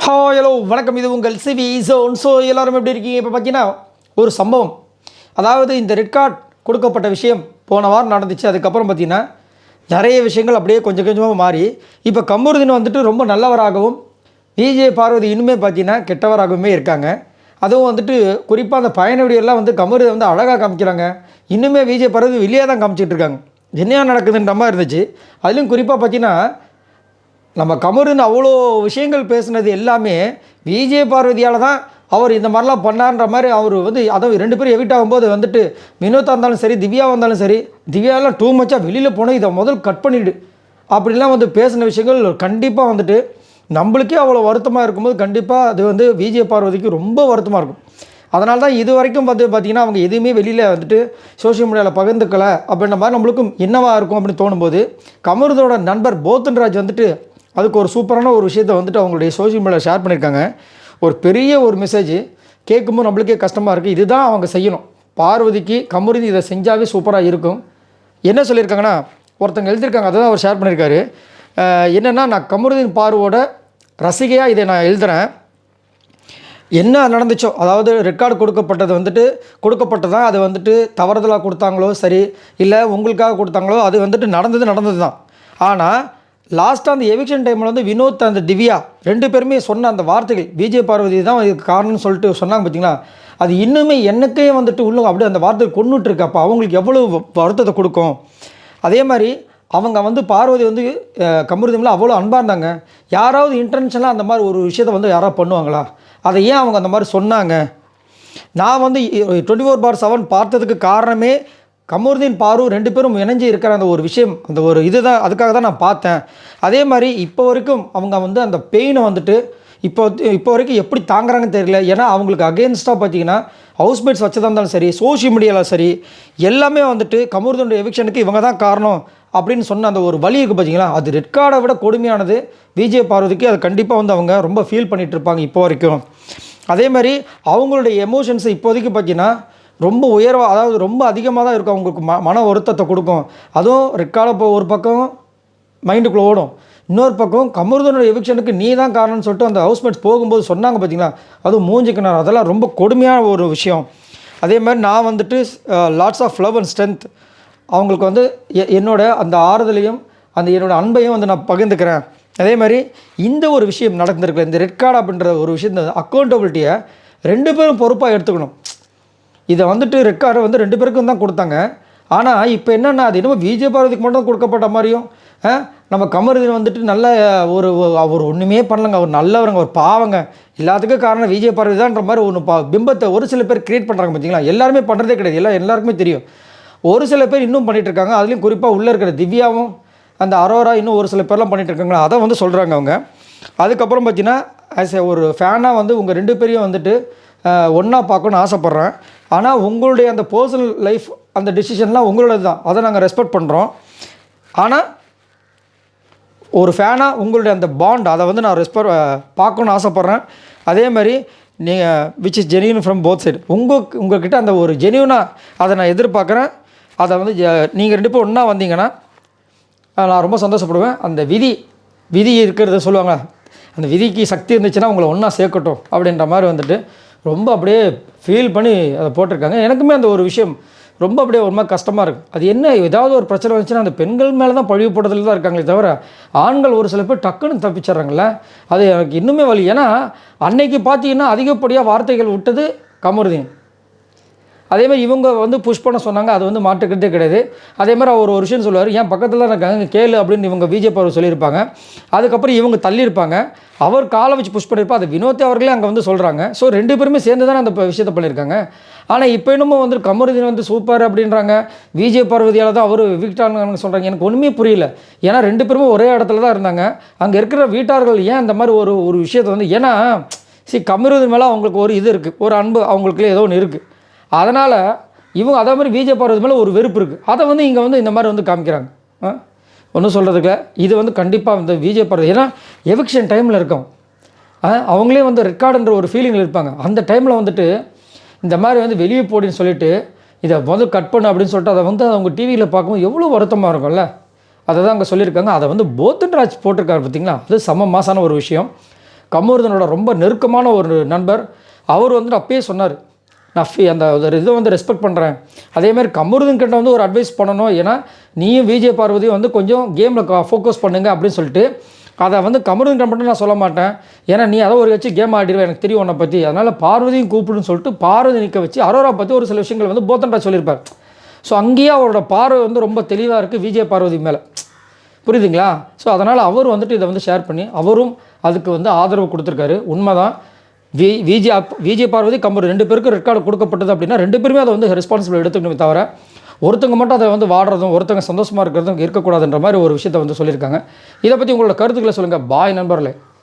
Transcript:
Hello வணக்கம். இது உங்கள் சிவி ஜோன். ஸோ எல்லோரும் எப்படி இருக்கீங்க? இப்போ பார்த்தீங்கன்னா ஒரு சம்பவம், அதாவது இந்த ரெட் கார்டு கொடுக்கப்பட்ட விஷயம் போன வாரம் நடந்துச்சு. அதுக்கப்புறம் பார்த்தீங்கன்னா நிறைய விஷயங்கள் அப்படியே கொஞ்சம் கொஞ்சமாக மாறி இப்போ கமருதீன் வந்துட்டு ரொம்ப நல்லவராகவும் விஜய் பார்வதி இன்னுமே பார்த்தீங்கன்னா கெட்டவராகவுமே இருக்காங்க. அதுவும் வந்துட்டு குறிப்பாக அந்த பயண வீடியோலாம் வந்து கமருதீன் வந்து அழகாக காமிக்கிறாங்க. இன்னுமே விஜய் பார்வதி வெளியே தான் காமிச்சிட்டு இருக்காங்க. என்ன நடக்குதுன்ற மாதிரி இருந்துச்சு. அதுலேயும் குறிப்பாக பார்த்தீங்கன்னா நம்ம கமருதீன் அவ்வளோ விஷயங்கள் பேசுனது எல்லாமே விஜய் பார்வதியால் தான் அவர் இந்த மாதிரிலாம் பண்ணார்ன்ற மாதிரி அவர் வந்து அதாவது 2 பேரும் எவிட் ஆகும்போது வந்துட்டு வினோதா இருந்தாலும் சரி, திவ்யா வந்தாலும் சரி, திவ்யாலாம் டூ மச்சாக வெளியில் போனால் இதை முதல் கட் பண்ணிவிடு அப்படிலாம் வந்து பேசின விஷயங்கள் கண்டிப்பாக வந்துட்டு நம்மளுக்கே அவ்வளோ வருத்தமாக இருக்கும்போது கண்டிப்பாக அது வந்து விஜய் பார்வதிக்கு ரொம்ப வருத்தமாக இருக்கும். அதனால தான் இது வரைக்கும் பார்த்திங்கன்னா அவங்க எதுவுமே வெளியில் வந்துட்டு சோஷியல் மீடியாவில் பகிர்ந்துக்கலை அப்படின்ற மாதிரி நம்மளுக்கும் என்னவா இருக்கும் அப்படின்னு தோணும்போது கமருதோட நண்பர் போத்தன்ராஜ் வந்துட்டு அதுக்கு ஒரு சூப்பரான ஒரு விஷயத்தை வந்துட்டு அவங்களுடைய சோஷியல் மீடியாவில் ஷேர் பண்ணியிருக்காங்க. ஒரு பெரிய ஒரு மெசேஜ் கேட்கும்போது நம்மளுக்கே கஷ்டமாக இருக்குது. இதுதான் அவங்க செய்யணும். பார்வதிக்கு கமருதீன் இதை செஞ்சாவே சூப்பராக இருக்கும். என்ன சொல்லியிருக்காங்கன்னா, ஒருத்தங்க எழுதியிருக்காங்க, அதை தான் அவர் ஷேர் பண்ணியிருக்காரு. என்னென்னா, நான் கமருதீன் பார்வோட ரசிகையாக இதை நான் எழுதுகிறேன். என்ன நடந்துச்சோ, அதாவது ரெக்கார்டு கொடுக்கப்பட்டதான். அது வந்துட்டு தவறுதலாக கொடுத்தாங்களோ சரி, இல்லை உங்களுக்காக கொடுத்தாங்களோ, அது வந்துட்டு நடந்தது தான். ஆனால் லாஸ்ட்டாக அந்த எவிக்ஷன் டைமில் வந்து வினோத் அந்த திவ்யா 2 பேருமே சொன்ன அந்த வார்த்தைகள் விஜய் பார்வதி தான் இதுக்கு காரணம்னு சொல்லிட்டு சொன்னாங்க பார்த்தீங்களா, அது இன்னுமே எனக்கே வந்துட்டு உள்ள அப்படியே அந்த வார்த்தை கொண்டுட்டுருக்கு. அப்போ அவங்களுக்கு எவ்வளோ வருத்தத்தை கொடுக்கும். அதே மாதிரி அவங்க வந்து பார்வதி வந்து கமருதீனில் அவ்வளோ அன்பாக இருந்தாங்க. யாராவது இன்டென்ஷனாக அந்த மாதிரி ஒரு விஷயத்தை வந்து யாராவது பண்ணுவாங்களா? அதை ஏன் அவங்க அந்த மாதிரி சொன்னாங்க? நான் வந்து 24/7 பார்த்ததுக்கு காரணமே கமருதீன் பாரு 2 பேரும் இணைஞ்சு இருக்கிற அந்த ஒரு விஷயம், அந்த ஒரு இதுதான், அதுக்காக தான் நான் பார்த்தேன். அதே மாதிரி இப்போ வரைக்கும் அவங்க வந்து அந்த பெயினை வந்துட்டு இப்போ வரைக்கும் எப்படி தாங்குறாங்கன்னு தெரியல. ஏன்னா அவங்களுக்கு அகெயின்ஸ்டாக பார்த்தீங்கன்னா ஹவுஸ்மேட்ஸ் வச்சதாக இருந்தாலும் சரி, சோஷியல் மீடியாவில் சரி, எல்லாமே வந்துட்டு கமருதீனோட எவிக்ஷனுக்கு இவங்க தான் காரணம் அப்படின்னு சொன்ன அந்த ஒரு வழி இருக்குது பார்த்தீங்களா, அது ரெட் கார்டை விட கொடுமையானது. விஜய் பார்வதிக்கு அது கண்டிப்பாக வந்து அவங்க ரொம்ப ஃபீல் பண்ணிகிட்டு இருப்பாங்க இப்போ வரைக்கும். அதே மாதிரி அவங்களுடைய எமோஷன்ஸ் இப்போதைக்கு பார்த்தீங்கன்னா ரொம்ப உயர்வாக, அதாவது ரொம்ப அதிகமாக தான் இருக்கும். அவங்களுக்கு மன வருத்தத்தை கொடுக்கும். அதுவும் ரெட் கார்டை இப்போ ஒரு பக்கம் மைண்டுக்குள்ளே ஓடும், இன்னொரு பக்கம் கமருதீனோட எவிக்ஷனுக்கு நீ தான் காரணம்னு சொல்லிட்டு அந்த ஹவுஸ்மேட்ஸ் போகும்போது சொன்னாங்க பார்த்தீங்களா, அதுவும் மூஞ்சிக்கினார். அதெல்லாம் ரொம்ப கொடுமையான ஒரு விஷயம். அதே மாதிரி நான் வந்துட்டு lots of love and strength அவங்களுக்கு வந்து என்னோட அந்த ஆறுதலையும் அந்த என்னோடய அன்பையும் வந்து நான் பகிர்ந்துக்கிறேன். அதே மாதிரி இந்த ஒரு விஷயம் நடந்திருக்கு, இந்த ரெட் கார்டு அப்படின்ற ஒரு விஷயத்தை அக்கௌண்டபிலிட்டியை 2 பேரும் பொறுப்பாக எடுத்துக்கணும். இதை வந்துட்டு ரெட் கார்டு வந்து 2 பேருக்கும் தான் கொடுத்தாங்க. ஆனால் இப்போ என்னென்னா, அது என்னமோ விஜய் பார்வதிக்கு மட்டும் கொடுக்கப்பட்ட மாதிரியும், நம்ம கமருதீன் வந்துட்டு நல்ல அவர் ஒன்றுமே பண்ணலங்க, அவர் நல்லவருங்க, அவர் பாவங்க, எல்லாத்துக்கும் காரணம் விஜய் பார்வதி தான்ன்ற மாதிரி ஒன்று பிம்பத்தை ஒரு சில பேர் க்ரியேட் பண்ணுறாங்க பார்த்தீங்களா. எல்லாருமே பண்ணுறதே கிடையாது, எல்லாருக்குமே தெரியும். ஒரு சில பேர் இன்னும் பண்ணிகிட்ருக்காங்க. அதுலேயும் குறிப்பாக உள்ளே இருக்கிற திவ்யாவும் அந்த அரோரா இன்னும் ஒரு சில பேர்லாம் பண்ணிகிட்ருக்காங்களா, அதை வந்து சொல்கிறாங்க அவங்க. அதுக்கப்புறம் பார்த்தீங்கன்னா ஆஸ் ஒரு ஃபேனாக வந்து உங்கள் 2 பேரையும் வந்துட்டு ஒன்றா பார்க்கணுன்னு ஆசைப்பட்றேன். ஆனால் உங்களுடைய அந்த பர்சனல் லைஃப் அந்த டிசிஷன்லாம் உங்களோடது தான், அதை நாங்கள் ரெஸ்பெக்ட் பண்ணுறோம். ஆனால் ஒரு ஃபேனாக உங்களுடைய அந்த பாண்ட் அதை வந்து நான் பார்க்கணுன்னு ஆசைப்பட்றேன். அதே மாதிரி நீங்கள் which is genuine from both side, உங்கள்கிட்ட அந்த ஒரு ஜென்யூனாக அதை நான் எதிர்பார்க்குறேன். அதை வந்து நீங்கள் 2 பேரும் ஒன்றா வந்தீங்கன்னா நான் ரொம்ப சந்தோஷப்படுவேன். அந்த விதி இருக்கிறத சொல்லுவாங்க, அந்த விதிக்கு சக்தி இருந்துச்சுன்னா உங்களை ஒன்றா சேர்க்கட்டும் அப்படின்ற மாதிரி வந்துட்டு ரொம்ப அப்படியே ஃபீல் பண்ணி அதை போட்டிருக்காங்க. எனக்குமே அந்த ஒரு விஷயம் ரொம்ப அப்படியே ஒரு மாதிரி கஷ்டமாக இருக்குது. அது என்ன, ஏதாவது ஒரு பிரச்சனை வந்துச்சுன்னா அந்த பெண்கள் மேலே தான் பழிவு போடுறதுல தான் இருக்காங்களே தவிர ஆண்கள் ஒரு சில பேர் டக்குன்னு தப்பிச்சிட்றாங்கள, அது எனக்கு இன்னுமே வலி. ஏன்னா அன்னைக்கு பார்த்தீங்கன்னா அதிகப்படியாக வார்த்தைகள் விட்டது கமருதீன். அதே மாதிரி இவங்க வந்து புஷ் பண்ண சொன்னாங்க, அது வந்து மாட்டுக்கிட்டே கிடையாது. அதே மாதிரி அவர் ஒரு விஷயம் சொல்லுவார், ஏன் பக்கத்தில் தான் இருக்காங்க கேளு அப்படின்னு இவங்க விஜய் பார்வதி சொல்லியிருப்பாங்க. அதுக்கப்புறம் இவங்க தள்ளியிருப்பாங்க, அவர் காலை வச்சு புஷ் பண்ணியிருப்பார். அது வினோத் அவர்களே அங்கே வந்து சொல்கிறாங்க. ஸோ 2 பேருமே சேர்ந்து தானே அந்த விஷயத்தை பண்ணியிருக்காங்க. ஆனால் இப்போ இன்னமும் வந்து கமருதீன் வந்து சூப்பர் அப்படின்றாங்க, விஜய் பார்வதியால் தான் அவர் வீட்டாளங்க சொல்கிறாங்க. எனக்கு ஒன்றுமே புரியல. ஏன்னா 2 பேருமே ஒரே இடத்துல தான் இருந்தாங்க. அங்கே இருக்கிற வீட்டார்கள் ஏன் அந்த மாதிரி ஒரு விஷயத்தை வந்து, ஏன்னா கமருதீன் மேலே அவங்களுக்கு ஒரு இது இருக்குது, ஒரு அன்பு அவங்களுக்குள்ளே ஏதோ ஒன்று இருக்குது. அதனால் இவங்க அதே மாதிரி விஜய் பார்வதி மேலே ஒரு வெறுப்பு இருக்குது. அதை வந்து இங்கே வந்து இந்த மாதிரி வந்து காமிக்கிறாங்க. ஒன்றும் சொல்கிறதுக்கு இது வந்து கண்டிப்பாக வந்து விஜய் பார்வதி, ஏன்னா எவிக்ஷன் டைமில் இருக்கோம், அவங்களே வந்து ரெக்கார்டுன்ற ஒரு ஃபீலிங்கில் இருப்பாங்க. அந்த டைமில் வந்துட்டு இந்த மாதிரி வந்து வெளியே போடின்னு சொல்லிவிட்டு இதை வந்து கட் பண்ணு அப்படின்னு சொல்லிட்டு அதை வந்து அவங்க டிவியில் பார்க்கும்போது எவ்வளோ வருத்தமாக இருக்கும்ல. அதை தான் அங்கே சொல்லியிருக்காங்க. அதை வந்து போத்தன்ராஜ் போட்டிருக்காரு பார்த்தீங்களா, அது செம்ம மாசான ஒரு விஷயம். கமருதனோட ரொம்ப நெருக்கமான ஒரு நண்பர். அவர் வந்துட்டு அப்பயே சொன்னார், நான் அந்த இதை வந்து ரெஸ்பெக்ட் பண்ணுறேன். அதேமாதிரி கமருதன் கிட்ட வந்து ஒரு அட்வைஸ் பண்ணணும், ஏன்னா நீயும் விஜய் பார்வதியும் வந்து கொஞ்சம் கேமில் ஃபோக்கஸ் பண்ணுங்க அப்படின்னு சொல்லிட்டு, அதை வந்து கமருதன் கிட்ட மட்டும் நான் சொல்ல மாட்டேன், ஏன்னா நீ அதை ஒரு வச்சு கேம் ஆடிடுவேன், எனக்கு தெரியும் உன்னை பற்றி, அதனால் பார்வதியும் கூப்பிடுன்னு சொல்லிட்டு பார்வதி நிற்க வச்சு அரோரா பற்றி ஒரு சில விஷயங்கள் வந்து போத்தன்டா சொல்லியிருப்பார். ஸோ அங்கேயே அவரோட பார்வை வந்து ரொம்ப தெளிவாக இருக்குது விஜய் பார்வதி மேலே, புரியுதுங்களா? ஸோ அதனால் அவர் வந்துட்டு இதை வந்து ஷேர் பண்ணி அவரும் அதுக்கு வந்து ஆதரவு கொடுத்துருக்காரு. உண்மைதான், விஜய் பார்வதி கமரு 2 பேருக்கும் ரெட் கார்டு கொடுக்கப்பட்டது அப்படின்னா 2 பேருமே அதை வந்து ரெஸ்பான்சிபிள் எடுத்துக்கணுமே தவிர ஒருத்தங்க மட்டும் அதை வந்து வாடுறதும் ஒருத்தங்க சந்தோஷமாக இருக்கிறதும் இருக்கக்கூடாதுன்ற மாதிரி ஒரு விஷயத்தை வந்து சொல்லியிருக்காங்க. இதை பற்றி உங்களோட கருத்துக்களை சொல்லுங்கள். பாய் நண்பர்களே.